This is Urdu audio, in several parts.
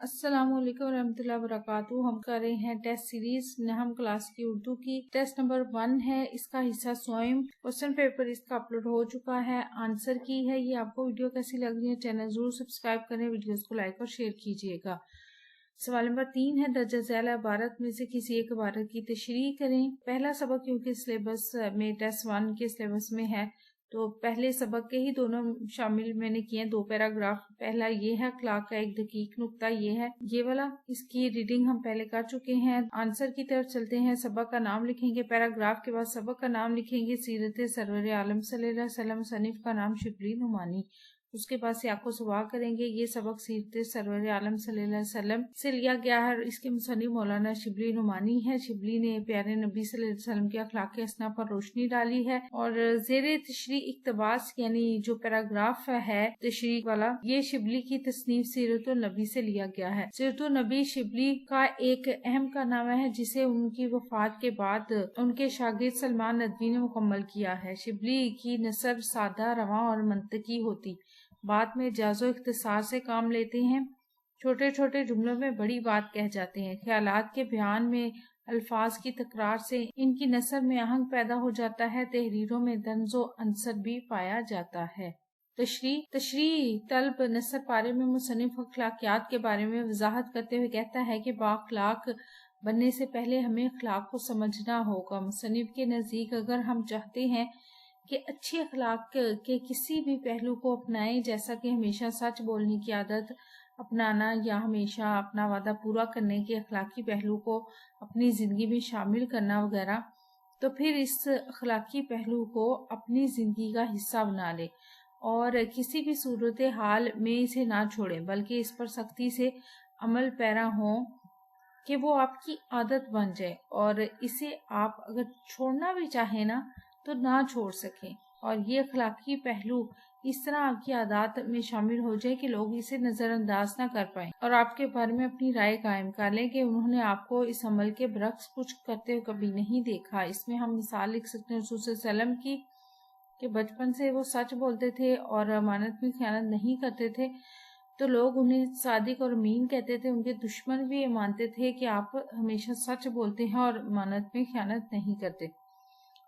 السلام علیکم ورحمۃ اللہ وبرکاتہ۔ ہم کر رہے ہیں ٹیسٹ سیریز نہم کلاس کی اردو کی۔ ٹیسٹ نمبر 1 ہے، اس کا حصہ سوئم کوسچن پیپر اس کا اپلوڈ ہو چکا ہے، آنسر کی ہے۔ یہ آپ کو ویڈیو کیسی لگ رہی ہے، چینل ضرور سبسکرائب کریں، ویڈیوز کو لائک اور شیئر کیجیے گا۔ سوال نمبر 3 ہے، درجہ ذیل عبارت میں سے کسی ایک عبارت کی تشریح کریں۔ پہلا سبق کیونکہ سلیبس میں ٹیسٹ 1 کے سلیبس میں ہے تو پہلے سبق کے ہی دونوں شامل میں نے کیے ہیں، 2 پیراگراف۔ پہلا یہ ہے اخلاق کا ایک دقیق نقطہ، یہ ہے یہ والا، اس کی ریڈنگ ہم پہلے کر چکے ہیں۔ آنسر کی طرف چلتے ہیں۔ سبق کا نام لکھیں گے، پیراگراف کے بعد سبق کا نام لکھیں گے، سیرت سرور عالم صلی اللہ علیہ وسلم، مصنف کا نام شبلی نعمانی۔ اس کے بعد سیاق و سباق کریں گے۔ یہ سبق سیرت سرور عالم صلی اللہ علیہ وسلم سے لیا گیا ہے، اس کے مصنف مولانا شبلی نعمانی ہے۔ شبلی نے پیارے نبی صلی اللہ علیہ وسلم کے اخلاق اسنا پر روشنی ڈالی ہے، اور زیر تشریح اقتباس یعنی جو پیراگراف ہے تشریح والا، یہ شبلی کی تصنیف سیرت النبی سے لیا گیا ہے۔ سیرت النبی شبلی کا ایک اہم کارنامہ ہے جسے ان کی وفات کے بعد ان کے شاگرد سلمان ندوی نے مکمل کیا ہے۔ شبلی کی نثر سادہ، رواں اور منطقی ہوتی، بات میں اجاز و اختصار سے کام لیتے ہیں، چھوٹے چھوٹے جملوں میں بڑی بات کہہ جاتے ہیں، خیالات کے بیان میں الفاظ کی تکرار سے ان کی نثر میں آہنگ پیدا ہو جاتا ہے، تحریروں میں طنز و عنصر بھی پایا جاتا ہے۔ تشریح طلب نثر پارے میں مصنف اخلاقیات کے بارے میں وضاحت کرتے ہوئے کہتا ہے کہ بااخلاق بننے سے پہلے ہمیں اخلاق کو سمجھنا ہوگا۔ مصنف کے نزدیک اگر ہم چاہتے ہیں کہ اچھے اخلاق کے کسی بھی پہلو کو اپنائیں، جیسا کہ ہمیشہ سچ بولنے کی عادت اپنانا یا ہمیشہ اپنا وعدہ پورا کرنے کے اخلاقی پہلو کو اپنی زندگی میں شامل کرنا وغیرہ، تو پھر اس اخلاقی پہلو کو اپنی زندگی کا حصہ بنا لے اور کسی بھی صورتحال میں اسے نہ چھوڑیں، بلکہ اس پر سختی سے عمل پیرا ہوں کہ وہ آپ کی عادت بن جائے، اور اسے آپ اگر چھوڑنا بھی چاہیں نا تو نہ چھوڑ سکیں، اور یہ اخلاقی پہلو اس طرح آپ کی عادات میں شامل ہو جائے کہ لوگ اسے نظر انداز نہ کر پائیں اور آپ کے بارے میں اپنی رائے قائم کر لیں کہ انہوں نے آپ کو اس عمل کے برعکس کچھ کرتے ہوئے کبھی نہیں دیکھا۔ اس میں ہم مثال لکھ سکتے ہیں رسول صلی اللہ علیہ وسلم کی کہ بچپن سے وہ سچ بولتے تھے اور امانت میں خیانت نہیں کرتے تھے، تو لوگ انہیں صادق اور امین کہتے تھے۔ ان کے دشمن بھی یہ مانتے تھے کہ آپ ہمیشہ سچ بولتے ہیں اور امانت میں خیانت نہیں کرتے۔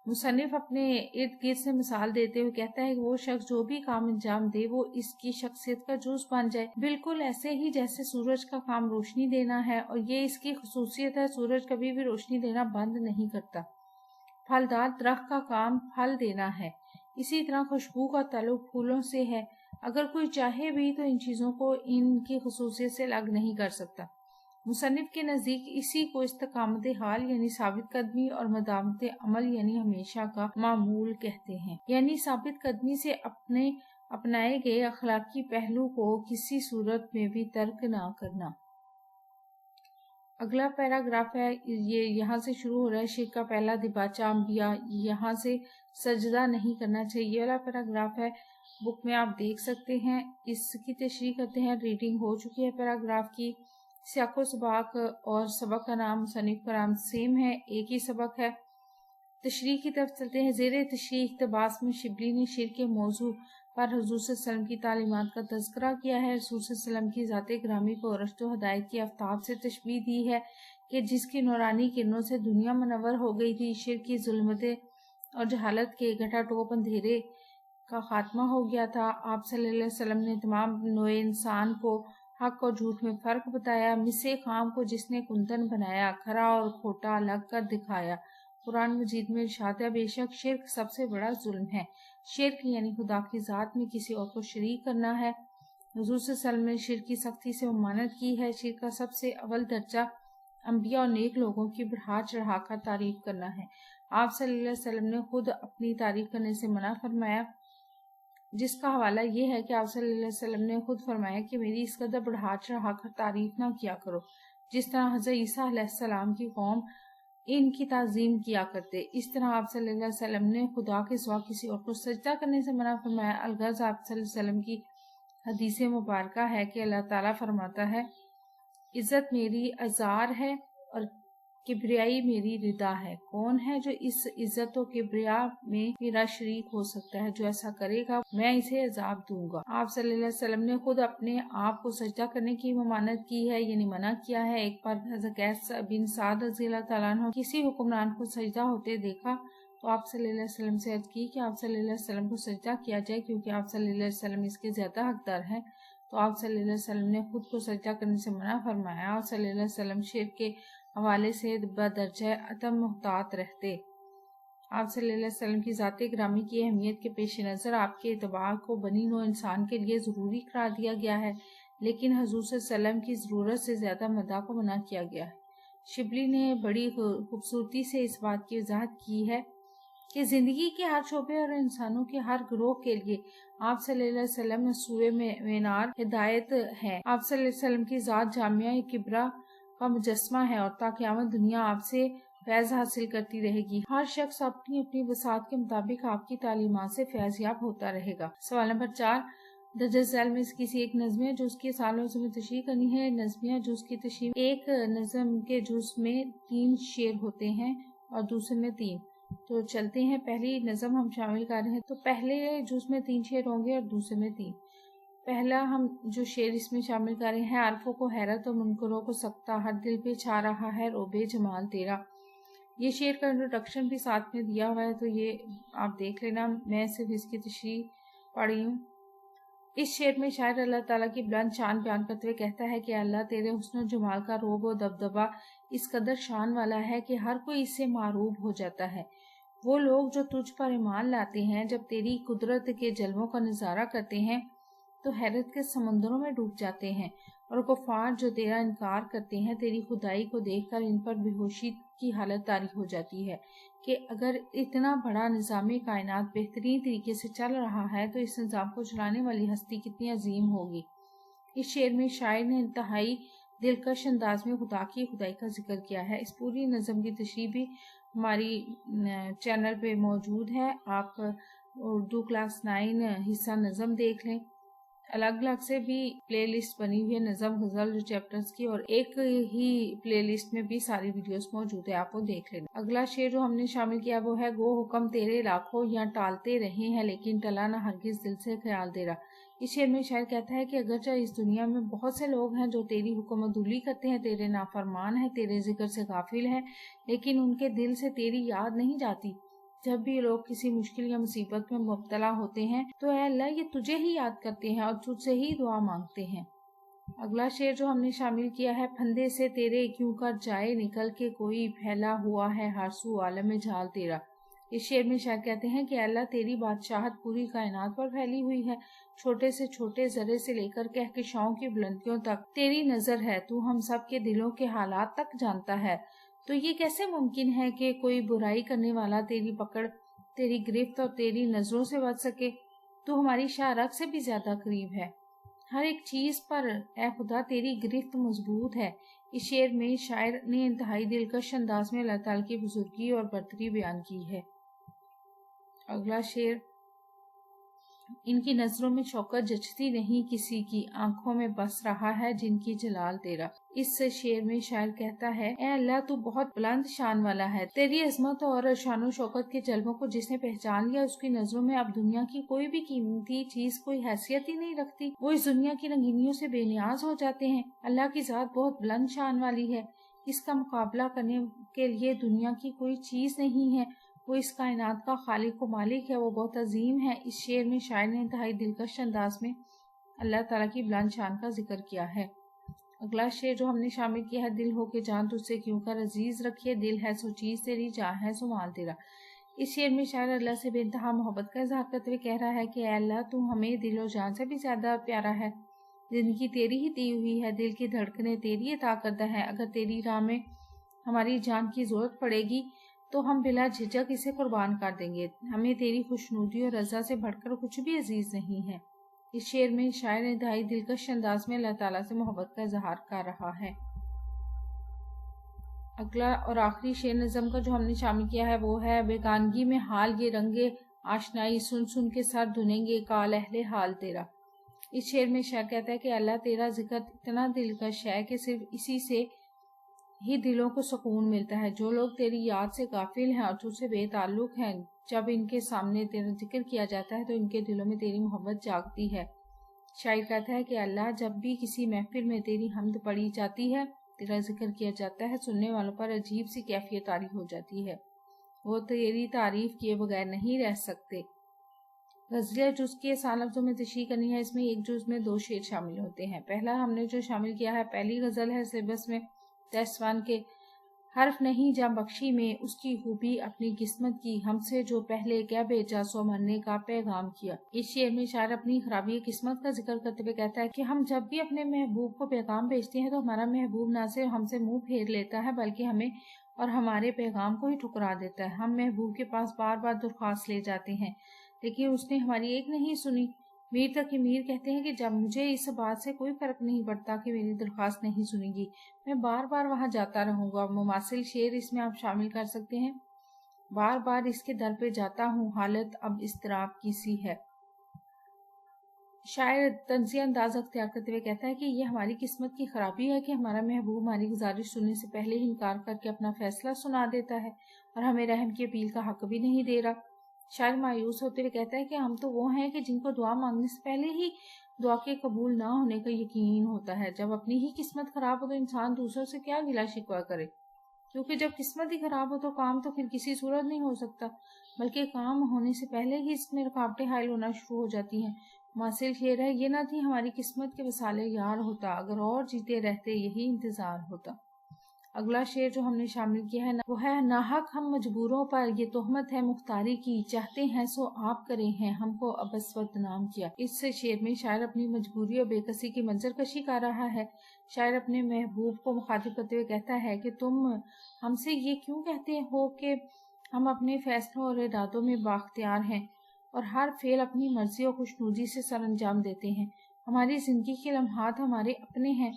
مصنف اپنے ارد گرد سے مثال دیتے ہوئے کہتا ہے کہ وہ شخص جو بھی کام انجام دے وہ اس کی شخصیت کا جز بن جائے، بالکل ایسے ہی جیسے سورج کا کام روشنی دینا ہے، اور یہ اس کی خصوصیت ہے، سورج کبھی بھی روشنی دینا بند نہیں کرتا۔ پھلدار درخت کا کام پھل دینا ہے، اسی طرح خوشبو کا تعلق پھولوں سے ہے، اگر کوئی چاہے بھی تو ان چیزوں کو ان کی خصوصیت سے الگ نہیں کر سکتا۔ مصنف کے نزدیک اسی کو استقامت حال یعنی ثابت قدمی اور مداومت عمل یعنی ہمیشہ کا معمول کہتے ہیں، یعنی ثابت قدمی سے اپنائے گئے اخلاقی پہلو کو کسی صورت میں بھی ترک نہ کرنا۔ اگلا پیراگراف ہے، یہ یہاں سے شروع ہو رہا ہے، شرک کا پہلا دباچہ انبیاء، یہاں سے سجدہ نہیں کرنا چاہیے، یہ والا پیراگراف ہے، بک میں آپ دیکھ سکتے ہیں۔ اس کی تشریح کرتے ہیں، ریڈنگ ہو چکی ہے پیراگراف کی۔ سیاق و سباق اور سبق کا نام مصنف کا نام سیم ہے، ایک ہی سبق ہے۔ تشریح کی طرف چلتے ہیں۔ زیر تشریح اقتباس میں شبلی نے شرک کے موضوع پر حضور صلی اللہ علیہ وسلم کی تعلیمات کا تذکرہ کیا ہے۔ رسول صلی اللہ علیہ وسلم کی ذات گرامی کو رشد و ہدایت کی آفتاب سے تشبیہ دی ہے کہ جس کی نورانی کرنوں سے دنیا منور ہو گئی تھی، شرک کی ظلمتیں اور جہالت کے گھٹا ٹوپ اندھیرے کا خاتمہ ہو گیا تھا۔ آپ صلی اللہ علیہ وسلم نے تمام نوع انسان کو حق اور جھوٹ میں فرق بتایا، مس خام کو جس نے کندن بنایا، کھرا اور کھوٹا الگ کر دکھایا۔ قرآن مجید میں ارشاد ہے، بے شک شرک سب سے بڑا ظلم ہے۔ شرک یعنی خدا کی ذات میں کسی اور کو شریک کرنا ہے۔ حضور صلی اللہ علیہ وسلم نے شرک کی سختی سے ممانعت کی ہے۔ شرک کا سب سے اول درجہ انبیاء اور نیک لوگوں کی بڑھا چڑھا کر تعریف کرنا ہے۔ آپ صلی اللہ علیہ وسلم نے خود اپنی تعریف کرنے سے منع فرمایا، جس کا حوالہ یہ ہے کہ آپ صلی اللہ علیہ وسلم نے خود فرمایا کہ میری اس قدر بڑھا چڑھا کر تعریف نہ کیا کرو جس طرح حضرت عیسیٰ علیہ السلام کی قوم ان کی تعظیم کیا کرتے۔ اس طرح آپ صلی اللہ علیہ وسلم نے خدا کے سوا کسی اور کو سجدہ کرنے سے منع فرمایا۔ الغرض آپ صلی اللہ علیہ وسلم کی حدیث مبارکہ ہے کہ اللہ تعالیٰ فرماتا ہے، عزت میری ازار ہے اور کبریائی میری ردا ہے۔ کون ہے جو اس عزت و کبریا میں میرا شریک ہو سکتا ہے؟ جو ایسا کرے گا میں اسے عذاب دوں گا۔ آپ صلی اللہ علیہ وسلم نے خود اپنے آپ کو سجدہ کرنے کی ممانعت کی ہے، یعنی منع کیا ہے۔ ایک بار حضرت قیس بن سعد رضی اللہ تعالیٰ عنہ کسی حکمران کو سجدہ ہوتے دیکھا تو آپ صلی اللہ علیہ وسلم سے عرض کی کہ آپ صلی اللہ علیہ وسلم کو سجدہ کیا جائے، کیونکہ آپ صلی اللہ علیہ وسلم اس کے زیادہ حقدار ہیں۔ تو آپ صلی اللہ علیہ وسلم نے خود کو سجدہ کرنے سے منع فرمایا، اور صلی اللہ علیہ وسلم شرک کے حوالے سے بدرجہ عدم محتاط رہتے۔ آپ صلی اللہ علیہ وسلم کی ذات گرامی کی اہمیت کے پیش نظر آپ کے اتباع کو بنی نوع انسان کے لیے ضروری قرار دیا گیا ہے، لیکن حضور صلی اللہ علیہ وسلم کی ضرورت سے زیادہ مداح کو منع کیا گیا ہے۔ شبلی نے بڑی خوبصورتی سے اس بات کی وضاحت کی ہے کہ زندگی کے ہر شعبے اور انسانوں کے ہر گروہ کے لیے آپ صلی اللہ علیہ وسلم مسوع مینار ہدایت ہے۔ آپ صلی اللہ علیہ وسلم کی ذات جامعہ کبریٰ کا مجسمہ ہے، اور تا قیامت دنیا آپ سے فیض حاصل کرتی رہے گی۔ ہر شخص اپنی اپنی وسعت کے مطابق آپ کی تعلیمات سے فیض یاب ہوتا رہے گا۔ سوال نمبر 4، درجہ ذیل میں سے کسی ایک نظمیہ جز کی سالوں میں تشریح کرنی ہے۔ نظمیہ جز کی تشریح، ایک نظم کے جز میں 3 شعر ہوتے ہیں اور دوسرے میں 3۔ تو چلتے ہیں، پہلی نظم ہم شامل کر رہے ہیں۔ تو پہلے جز میں 3 شعر ہوں گے اور دوسرے میں 3۔ پہلا ہم جو شعر اس میں شامل کر رہے ہیں، عارفوں کو حیرت اور منکروں کو سکتہ، ہر دل پہ چھا رہا ہے روبے جمال تیرا۔ یہ شعر کا انٹروڈکشن بھی ساتھ میں دیا ہوا ہے، تو یہ آپ دیکھ لینا، میں صرف اس کی تشریح پڑھی ہوں۔ اس شعر میں شاعر اللہ تعالیٰ کی بلند شان بیان کرتے ہوئے کہتا ہے کہ اللہ تیرے حسن و جمال کا روب و دبدبہ اس قدر شان والا ہے کہ ہر کوئی اس سے معروب ہو جاتا ہے۔ وہ لوگ جو تجھ پر ایمان لاتے ہیں جب تیری قدرت کے جلووں کا نظارہ کرتے ہیں تو حیرت کے سمندروں میں ڈوب جاتے ہیں، اور کفار جو تیرا انکار کرتے ہیں تیری خدائی کو دیکھ کر ان پر بے ہوشی کی حالت طاری ہو جاتی ہے کہ اگر اتنا بڑا نظام کائنات بہترین طریقے سے چل رہا ہے تو اس نظام کو چلانے والی ہستی کتنی عظیم ہوگی۔ اس شعر میں شاعر نے انتہائی دلکش انداز میں خدا کی خدائی کا ذکر کیا ہے۔ اس پوری نظم کی تشریح بھی ہماری چینل پہ موجود ہے، آپ اردو کلاس 9 حصہ نظم دیکھ لیں۔ الگ الگ سے بھی پلے لسٹ بنی ہوئی ہے نظم غزل چیپٹرز کی، اور ایک ہی پلے لسٹ میں بھی ساری ویڈیوز موجود ہے، آپ وہ دیکھ لینا۔ اگلا شعر جو ہم نے شامل کیا وہ ہے، گو حکم تیرے لاکھوں یا ٹالتے رہے ہیں لیکن ٹلا نہ ہرگز دل سے خیال تیرا۔ اس شعر میں شاعر کہتا ہے کہ اگرچہ اس دنیا میں بہت سے لوگ ہیں جو تیری حکم عدولی کرتے ہیں، تیرے نافرمان ہیں، تیرے ذکر سے غافل ہیں، لیکن ان کے دل سے تیری یاد نہیں جاتی۔ جب بھی لوگ کسی مشکل یا مصیبت میں مبتلا ہوتے ہیں تو اے اللہ یہ تجھے ہی یاد کرتے ہیں اور تجھ سے ہی دعا مانگتے ہیں۔ اگلا شعر جو ہم نے شامل کیا ہے، پھندے سے تیرے کیوں کر جائے نکل کے کوئی، پھیلا ہوا ہے ہر سو عالم جھال تیرا۔ اس شعر میں شاعر کہتے ہیں کہ اللہ تیری بادشاہت پوری کائنات پر پھیلی ہوئی ہے، چھوٹے سے چھوٹے ذرے سے لے کر کہکشاؤں کی بلندیوں تک تیری نظر ہے، تو ہم سب کے دلوں کے حالات تک جانتا ہے۔ تو یہ کیسے ممکن ہے کہ کوئی برائی کرنے والا تیری پکڑ، تیری گرفت اور تیری نظروں سے بچ سکے؟ تو ہماری شاہ سے بھی زیادہ قریب ہے، ہر ایک چیز پر اے خدا تیری گرفت مضبوط ہے۔ اس شعر میں شاعر نے انتہائی دلکش انداز میں اللہ تعالیٰ کی بزرگی اور برتری بیان کی ہے۔ اگلا شعر، ان کی نظروں میں شوکت جچتی نہیں کسی کی، آنکھوں میں بس رہا ہے جن کی جلال تیرا۔ اس شعر میں شاعر کہتا ہے، اے اللہ تو بہت بلند شان والا ہے، تیری عظمت اور شان و شوکت کے جلووں کو جس نے پہچان لیا اس کی نظروں میں اب دنیا کی کوئی بھی قیمتی چیز کوئی حیثیت ہی نہیں رکھتی، وہ اس دنیا کی رنگینیوں سے بے نیاز ہو جاتے ہیں۔ اللہ کی ذات بہت بلند شان والی ہے، اس کا مقابلہ کرنے کے لیے دنیا کی کوئی چیز نہیں ہے، وہ اس کائنات کا خالق و مالک ہے، وہ بہت عظیم ہے۔ اس شعر میں شاعر نے انتہائی دلکش انداز میں اللہ تعالیٰ کی بلند شان کا ذکر کیا ہے۔ اگلا شعر جو ہم نے شامل کیا ہے، دل ہو کے جان تجھ سے کیوں کر عزیز رکھیے، دل ہے سو چیز تیری، جان ہے سو مال تیرا۔ اس شعر میں شاعر اللہ سے بے انتہا محبت کا اظہار کرتے ہوئے کہہ رہا ہے کہ اے اللہ تو ہمیں دل و جان سے بھی زیادہ پیارا ہے، زندگی تیری ہی دی ہوئی ہے، دل کی دھڑکنیں تیری عطا کردہ ہے، اگر تیری راہ میں ہماری جان کی ضرورت پڑے گی تو ہم بلا جھجک اسے قربان کر دیں گے، ہمیں تیری خوشنودی اور رضا سے بڑھ کر کچھ بھی عزیز نہیں ہے۔ اس شعر میں شاعر انتہائی دلکش انداز میں اللہ تعالیٰ سے محبت کا اظہار کر رہا ہے۔ اگلا اور آخری شعر نظم کا جو ہم نے شامل کیا ہے وہ ہے، بیگانگی میں حال یہ رنگے آشنائی، سن سن کے سر دھنیں گے کال اہل حال تیرا۔ اس شعر میں شاعر کہتا ہے کہ اللہ تیرا ذکر اتنا دلکش ہے کہ صرف اسی سے ہی دلوں کو سکون ملتا ہے۔ جو لوگ تیری یاد سے غافل ہیں اور تجھ سے بے تعلق ہیں، جب ان کے سامنے تیرا ذکر کیا جاتا ہے تو ان کے دلوں میں تیری محبت جاگتی ہے۔ شاعر کہتا ہے کہ اللہ، جب بھی کسی محفل میں تیری حمد پڑھی جاتی ہے، تیرا ذکر کیا جاتا ہے، سننے والوں پر عجیب سی کیفیت طاری ہو جاتی ہے۔ وہ تیری تعریف کیے بغیر نہیں رہ سکتے۔ غزلیہ جز کی آسان لفظوں میں تشریح کرنی ہے۔ اس میں ایک جز میں 2 شعر شامل ہوتے ہیں۔ پہلا ہم نے جو شامل کیا ہے، پہلی غزل ہے سلیبس میں ٹیسٹ 1 کے حرف نہیں جاں بخشی میں اس کی خوبی اپنی قسمت کی، ہم سے جو پہلے کیا بھیجا سو مرنے کا پیغام کیا۔ اس شعر میں شاعر اپنی خرابی قسمت کا ذکر کرتے ہوئے کہتا ہے کہ ہم جب بھی اپنے محبوب کو پیغام بھیجتے ہیں تو ہمارا محبوب نہ صرف ہم سے منہ پھیر لیتا ہے بلکہ ہمیں اور ہمارے پیغام کو ہی ٹھکرا دیتا ہے۔ ہم محبوب کے پاس بار بار درخواست لے جاتے ہیں لیکن اس نے ہماری ایک نہیں سنی۔ میر تقی میر کہتے ہیں کہ جب مجھے اس بات سے کوئی فرق نہیں پڑتا کہ میری درخواست نہیں سنی گی، میں بار بار وہاں جاتا رہوں گا۔ مماثل شعر اس میں آپ شامل کر سکتے ہیں۔ بار بار اس کے در پہ جاتا ہوں، حالت اب اضطراب کی سی ہے۔ شاعر طنزیہ انداز اختیار کرتے ہوئے کہتا ہے کہ یہ ہماری قسمت کی خرابی ہے کہ ہمارا محبوب ہماری گزارش سننے سے پہلے ہی انکار کر کے اپنا فیصلہ سنا دیتا ہے اور ہمیں رحم کی اپیل کا حق بھی نہیں دے رہا۔ شاعر مایوس ہوتے ہوئے کہتا ہے کہ ہم تو وہ ہیں کہ جن کو دعا مانگنے سے پہلے ہی دعا کے قبول نہ ہونے کا یقین ہوتا ہے۔ جب اپنی ہی قسمت خراب ہو تو انسان دوسروں سے کیا گلہ شکوہ کرے، کیونکہ جب قسمت ہی خراب ہو تو کام تو پھر کسی صورت نہیں ہو سکتا، بلکہ کام ہونے سے پہلے ہی اس میں رکاوٹیں حائل ہونا شروع ہو جاتی ہیں۔ ماصل شعر ہے، یہ نہ تھی ہماری قسمت کے وسالے یار ہوتا، اگر اور جیتے رہتے یہی انتظار ہوتا۔ اگلا شعر جو ہم نے شامل کیا ہے وہ ہے ناحق ہم مجبوروں پر یہ تہمت ہے مختاری کی، چاہتے ہیں سو آپ کرے ہیں ہم کو ابس بدنام کیا۔ اس شعر میں شاعر اپنی مجبوری اور بے کسی کی منظر کشی کر رہا ہے۔ شاعر اپنے محبوب کو مخاطب کرتے ہوئے کہتا ہے کہ تم ہم سے یہ کیوں کہتے ہو کہ ہم اپنے فیصلوں اور ارادوں میں بااختیار ہیں اور ہر فعل اپنی مرضی اور خوشنودی سے سر انجام دیتے ہیں۔ ہماری زندگی کے لمحات ہمارے اپنے ہیں،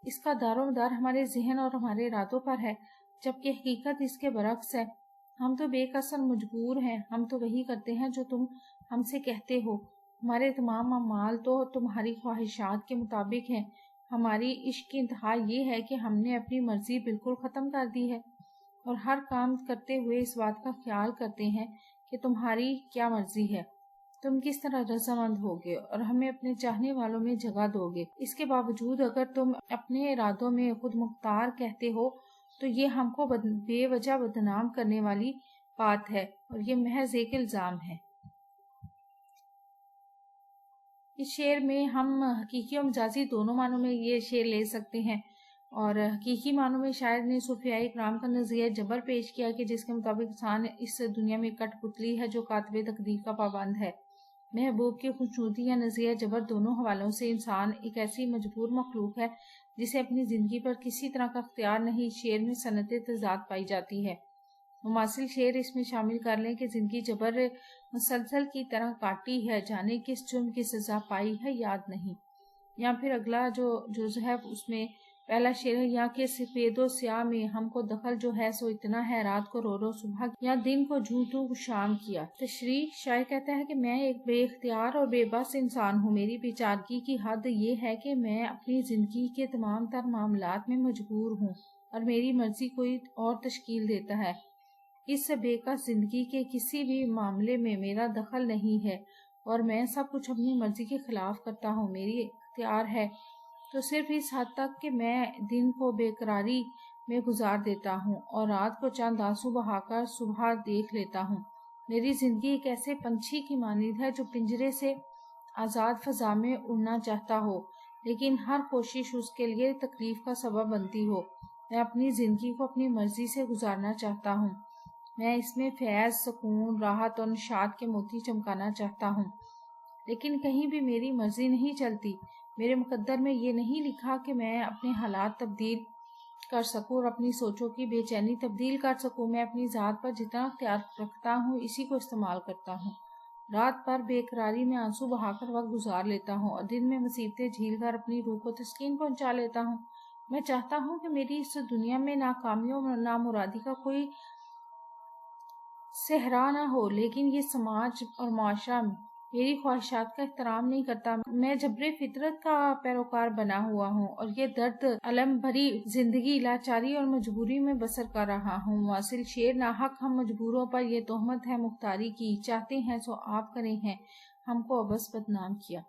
اس کا دار و مدار ہمارے ذہن اور ہمارے ارادوں پر ہے، جبکہ حقیقت اس کے برعکس ہے۔ ہم تو بے کسر مجبور ہیں، ہم تو وہی کرتے ہیں جو تم ہم سے کہتے ہو۔ ہمارے تمام اعمال تو تمہاری خواہشات کے مطابق ہیں۔ ہماری عشق کی انتہا یہ ہے کہ ہم نے اپنی مرضی بالکل ختم کر دی ہے اور ہر کام کرتے ہوئے اس بات کا خیال کرتے ہیں کہ تمہاری کیا مرضی ہے، تم کس طرح رضامند ہوگے اور ہمیں اپنے چاہنے والوں میں جگہ دو گے۔ اس کے باوجود اگر تم اپنے ارادوں میں خود مختار کہتے ہو تو یہ ہم کو بے وجہ بدنام کرنے والی بات ہے اور یہ محض ایک الزام ہے۔ اس شعر میں ہم حقیقی اور مجازی دونوں معنوں میں یہ شعر لے سکتے ہیں، اور حقیقی معنوں میں شاعر نے صوفیاء کرام کا نظریہ جبر پیش کیا کہ جس کے مطابق انسان اس دنیا میں کٹ پتلی ہے جو کاتب تقدیر کا پابند ہے۔ محبوب کی خوشنودی یا نظریہ جبر دونوں حوالوں سے انسان ایک ایسی مجبور مخلوق ہے جسے اپنی زندگی پر کسی طرح کا اختیار نہیں۔ شعر میں صنعت تضاد پائی جاتی ہے۔ مماثل شعر اس میں شامل کر لیں کہ زندگی جبر مسلسل کی طرح کاٹی ہے، جانے کس جرم کی سزا پائی ہے یاد نہیں۔ یا پھر اگلا جو جز ہے اس میں پہلا شعر ہے، یا کہ سفید و سیاہ میں ہم کو دخل جو ہے سو اتنا ہے، رات کو رو رو صبح یا دن کو جھوٹوں شام کیا۔ تشریح، شاعر کہتا ہے کہ میں ایک بے اختیار اور بے بس انسان ہوں، میری بیچارگی کی حد یہ ہے کہ میں اپنی زندگی کے تمام تر معاملات میں مجبور ہوں اور میری مرضی کوئی اور تشکیل دیتا ہے۔ اس بے کس زندگی کے کسی بھی معاملے میں میرا دخل نہیں ہے اور میں سب کچھ اپنی مرضی کے خلاف کرتا ہوں۔ میری اختیار ہے تو صرف اس حد تک کہ میں دن کو بے قراری میں گزار دیتا ہوں اور رات کو چند آنسو بہا کر صبح دیکھ لیتا ہوں۔ میری زندگی ایک ایسے پنچھی کی مانند ہے جو پنجرے سے آزاد فضا میں اڑنا چاہتا ہو لیکن ہر کوشش اس کے لیے تکلیف کا سبب بنتی ہو۔ میں اپنی زندگی کو اپنی مرضی سے گزارنا چاہتا ہوں، میں اس میں فیض، سکون، راحت اور نشاط کے موتی چمکانا چاہتا ہوں، لیکن کہیں بھی میری مرضی نہیں چلتی۔ میرے مقدر میں یہ نہیں لکھا کہ میں اپنے حالات تبدیل کر سکوں اور اپنی سوچوں کی بے چینی تبدیل کر سکوں۔ میں اپنی ذات پر جتنا اختیار رکھتا ہوں اسی کو استعمال کرتا ہوں۔ رات پر بے قراری میں آنسو بہا کر وقت گزار لیتا ہوں اور دن میں مصیبتیں جھیل کر اپنی روح کو تسکین پہنچا لیتا ہوں۔ میں چاہتا ہوں کہ میری اس دنیا میں ناکامیوں اور نامرادی کا کوئی صحرا نہ ہو، لیکن یہ سماج اور معاشرہ میری خواہشات کا احترام نہیں کرتا، میں جبر فطرت کا پیروکار بنا ہوا ہوں اور یہ درد علم بھری زندگی لاچاری اور مجبوری میں بسر کر رہا ہوں۔ مواصل شعر: ناحق ہم مجبوروں پر یہ تہمت ہے مختاری کی، چاہتے ہیں سو آپ کریں ہیں ہم کو عبث بدنام کیا۔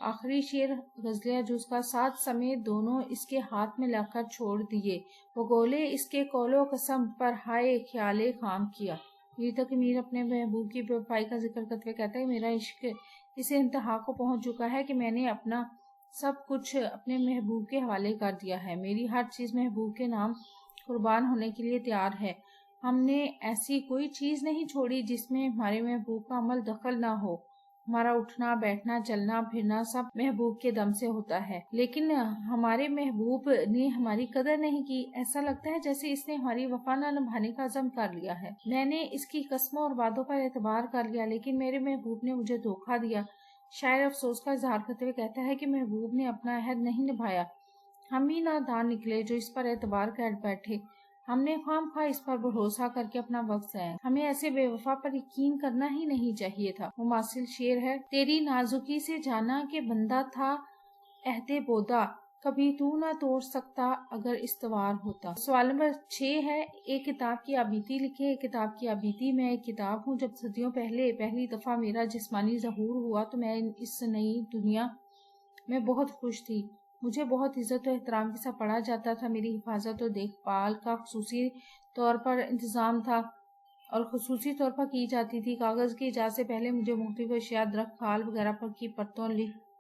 آخری شعر: غزلیہ جز کا 7 سمیت دونوں اس کے ہاتھ میں لا کر چھوڑ دیے، وہ گولے اس کے قول و قسم پر ہائے خیال خام کیا۔ میر تقی میر اپنے محبوب کی بے وفائی کا ذکر کرتے ہوئے کہتا ہے کہ میرا عشق اس انتہا کو پہنچ چکا ہے کہ میں نے اپنا سب کچھ اپنے محبوب کے حوالے کر دیا ہے، میری ہر چیز محبوب کے نام قربان ہونے کے لیے تیار ہے۔ ہم نے ایسی کوئی چیز نہیں چھوڑی جس میں ہمارے محبوب کا عمل دخل نہ ہو، ہمارا اٹھنا بیٹھنا چلنا پھرنا سب محبوب کے دم سے ہوتا ہے، لیکن ہمارے محبوب نے ہماری قدر نہیں کی، ایسا لگتا ہے جیسے اس نے ہماری وفا نہ نبھانے کا عزم کر لیا ہے۔ میں نے اس کی قسموں اور وعدوں پر اعتبار کر لیا، لیکن میرے محبوب نے مجھے دھوکہ دیا۔ شاعر افسوس کا اظہار کرتے ہوئے کہتا ہے کہ محبوب نے اپنا عہد نہیں نبھایا، ہم ہی نادان نکلے جو اس پر اعتبار کر بیٹھے، ہم نے خواہ مخواہ اس پر بھروسہ کر کے اپنا وقت ضائع، ہمیں ایسے بے وفا پر یقین کرنا ہی نہیں چاہیے تھا۔ مماثل شعر ہے: تیری نازکی سے جانا کہ بندہ تھا عہد بودا، کبھی تو نہ توڑ سکتا اگر استوار ہوتا۔ سوال نمبر 6 ہے: ایک کتاب کی آبیتی لکھے۔ ایک کتاب کی آبیتی: میں ایک کتاب ہوں، جب صدیوں پہلے پہلی دفعہ میرا جسمانی ظہور ہوا تو میں اس نئی دنیا میں بہت خوش تھی، مجھے بہت عزت و احترام کے ساتھ پڑھا جاتا تھا، میری حفاظت و دیکھ بھال کا خصوصی طور پر انتظام تھا اور خصوصی طور پر کی جاتی تھی۔ کاغذ کی ایجاد سے پہلے مجھے مختلف اشیاء، درخت، پھال وغیرہ پر کی پرتوں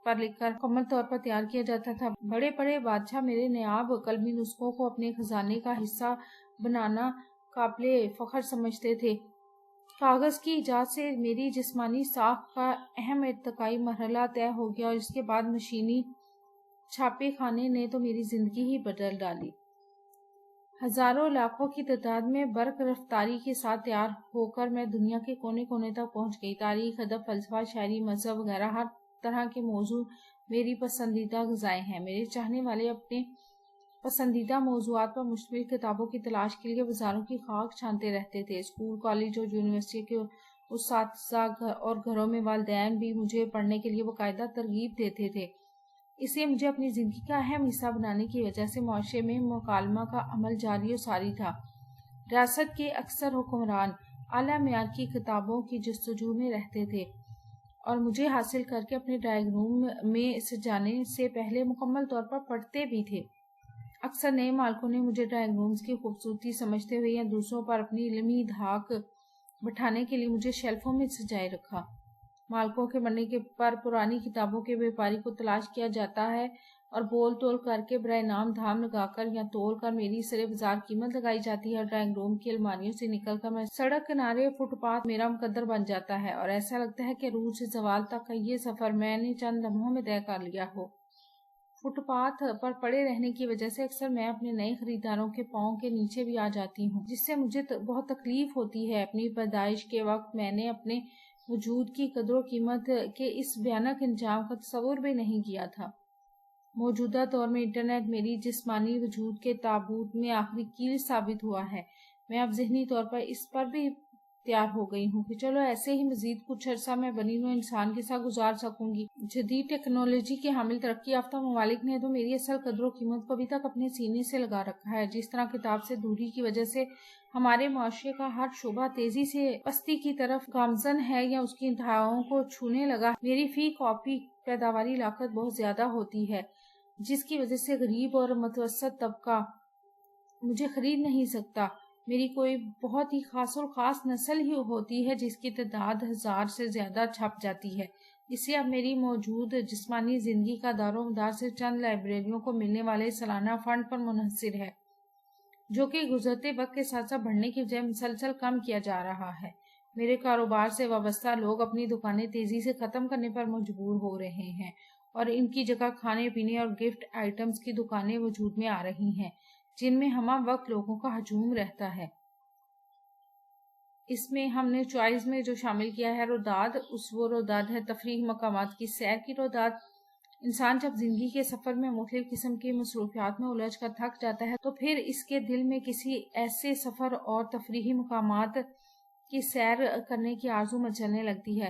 پر لکھ کر مکمل طور پر تیار کیا جاتا تھا۔ بڑے بڑے بادشاہ میرے نایاب قلمی نسخوں کو اپنے خزانے کا حصہ بنانا قابل فخر سمجھتے تھے۔ کاغذ کی ایجاد سے میری جسمانی ساخت کا اہم ارتقائی مرحلہ طے ہو گیا اور اس کے بعد مشینی چھاپے خانے نے تو میری زندگی ہی بدل ڈالی۔ ہزاروں لاکھوں کی تعداد میں برق رفتاری کے ساتھ تیار ہو کر میں دنیا کے کونے کونے تک پہنچ گئی۔ تاریخ، ادب، فلسفہ، شاعری، مذہب وغیرہ ہر طرح کے موضوع میری پسندیدہ غذائیں ہیں۔ میرے چاہنے والے اپنے پسندیدہ موضوعات پر مشتمل کتابوں کی تلاش کے لیے بازاروں کی خاک چھانتے رہتے تھے۔ اسکول، کالج اور یونیورسٹی کے اساتذہ اور گھروں میں والدین بھی مجھے پڑھنے کے لیے باقاعدہ ترغیب دیتے تھے۔ اسے مجھے اپنی زندگی کا اہم حصہ بنانے کی وجہ سے معاشرے میں مکالمہ کا عمل جاری و ساری تھا۔ ریاست کے اکثر حکمران اعلیٰ معیار کی کتابوں کی جستجو میں رہتے تھے اور مجھے حاصل کر کے اپنے ڈرائنگ روم میں سجانے سے پہلے مکمل طور پر پڑھتے بھی تھے۔ اکثر نئے مالکوں نے مجھے ڈرائنگ رومز کی خوبصورتی سمجھتے ہوئے یا دوسروں پر اپنی علمی دھاک بٹھانے کے لیے مجھے شیلفوں میں سجائے رکھا۔ مالکوں کے مرنے پر پرانی کتابوں کے بیپاری کو تلاش کیا جاتا ہے اور بول تول کر کے برائے نام دھام لگا کر یا تول کر میری سرے بازار قیمت لگائی جاتی ہے اور ڈرائنگ روم کی الماریوں سے نکل کر میں سڑک کنارے فٹ پاتھ میرا مقدر بن جاتا ہے اور ایسا لگتا ہے کہ عروج سے زوال تک کا یہ سفر میں نے چند لمحوں میں طے کر لیا ہو۔ فٹ پاتھ پر پڑے رہنے کی وجہ سے اکثر میں اپنے نئے خریداروں کے پاؤں کے نیچے بھی آ جاتی ہوں، جس سے مجھے بہت تکلیف ہوتی ہے۔ اپنی پیدائش کے وقت میں نے اپنے وجود کی قدر و قیمت کے اس بھیانک انجام کا تصور بھی نہیں کیا تھا۔ موجودہ دور میں انٹرنیٹ میری جسمانی وجود کے تابوت میں آخری کیل ثابت ہوا ہے۔ میں اب ذہنی طور پر اس پر بھی تیار ہو گئی ہوں کہ چلو ایسے ہی مزید کچھ عرصہ میں بنی نوع انسان کے ساتھ گزار سکوں گی۔ جدید ٹیکنالوجی کے حامل ترقی یافتہ ممالک نے تو میری اصل قدر و قیمت کو ابھی تک اپنے سینے سے لگا رکھا ہے۔ جس طرح کتاب سے دوری کی وجہ سے ہمارے معاشرے کا ہر شعبہ تیزی سے پستی کی طرف گامزن ہے یا اس کی انتہاؤں کو چھونے لگا، میری فی کاپی پیداواری لاگت بہت زیادہ ہوتی ہے، جس کی وجہ سے غریب اور متوسط طبقہ مجھے خرید نہیں سکتا۔ میری کوئی بہت ہی خاص اور خاص نسل ہی ہوتی ہے جس کی تعداد 1000 سے زیادہ چھپ جاتی ہے۔ اس سے اب میری موجود جسمانی زندگی کا دار و مدار سے چند لائبریریوں کو ملنے والے سالانہ فنڈ پر منحصر ہے، جو کہ گزرتے وقت کے ساتھ ساتھ بڑھنے کی بجائے مسلسل کم کیا جا رہا ہے۔ میرے کاروبار سے وابستہ لوگ اپنی دکانیں تیزی سے ختم کرنے پر مجبور ہو رہے ہیں اور ان کی جگہ کھانے پینے اور گفٹ آئٹمز کی دکانیں وجود میں آ رہی ہیں، جن میں ہمہ وقت لوگوں کا ہجوم رہتا ہے۔ اس میں ہم نے چوائس میں جو شامل کیا ہے روداد، وہ روداد ہے تفریح مقامات کی سیر کی روداد۔ انسان جب زندگی کے سفر میں مختلف قسم کی مصروفیات میں الجھ کر تھک جاتا ہے تو پھر اس کے دل میں کسی ایسے سفر اور تفریحی مقامات کی سیر کرنے کی آرزو مچلنے لگتی ہے۔